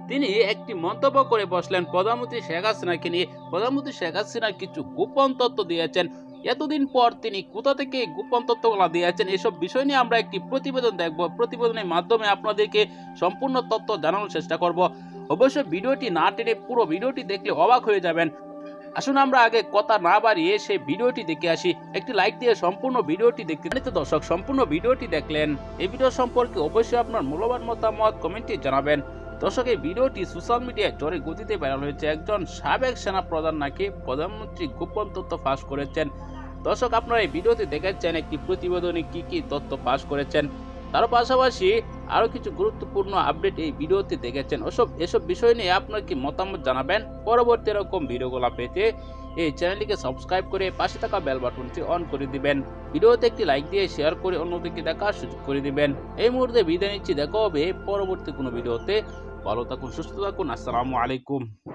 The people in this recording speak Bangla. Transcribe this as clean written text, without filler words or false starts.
তিনি একটি মন্তব্য করে বসলেন প্রধানমন্ত্রী শেখ হাসিনাকে নিয়ে। প্রধানমন্ত্রী শেখ হাসিনা কিছু গোপন তথ্য দিয়েছেন। এতদিন পর তিনি কোথা থেকে গোপন তথ্যগুলো দিয়েছেন এসব বিষয় নিয়ে আমরা একটি প্রতিবেদন দেখব। প্রতিবেদনের মাধ্যমে আপনাদেরকে সম্পূর্ণ তথ্য জানানোর চেষ্টা করব। অবশ্যই ভিডিওটি না টেনে পুরো ভিডিওটি দেখলে অবাক হয়ে যাবেন। আসুন আমরা আগে কথা না বাড়িয়ে সেই ভিডিওটি দেখে আসি। একটি লাইক দিয়ে সম্পূর্ণ ভিডিওটি দেখতে। দর্শক, সম্পূর্ণ ভিডিওটি দেখলেন, এই ভিডিও সম্পর্কে অবশ্যই আপনার মূল্যবান মতামত কমেন্টে জানাবেন। দর্শক, এই ভিডিওটি সোশ্যাল মিডিয়ায় জোরে গতিতে ভাইরাল হয়েছে। একজন সাবেক সেনা প্রধান নাকি প্রধানমন্ত্রী গোপন তথ্য ফাঁস করেছেন। দর্শক, আপনারা এই ভিডিওতে দেখেছেন একটি প্রতিবেদনে কি কি তথ্য ফাঁস করেছেন, তার পাশাপাশি আরো কিছু গুরুত্বপূর্ণ আপডেট এই ভিডিওতে দেখেছেন। এসব বিষয় নিয়ে আপনার কি মতামত জানাবেন। পরবর্তী এরকম ভিডিওগুলো পেতে এই চ্যানেলটিকে সাবস্ক্রাইব করে পাশে থাকা বেল বাটনটি অন করে দিবেন। ভিডিওতে একটি লাইক দিয়ে শেয়ার করে অন্যদিকে দেখার সুযোগ করে দিবেন। এই মুহূর্তে বিদায় নিচ্ছি, দেখা হবে পরবর্তী কোনো ভিডিওতে। ভালো থাকুন, সুস্থ থাকুন। আসসালামু আলাইকুম।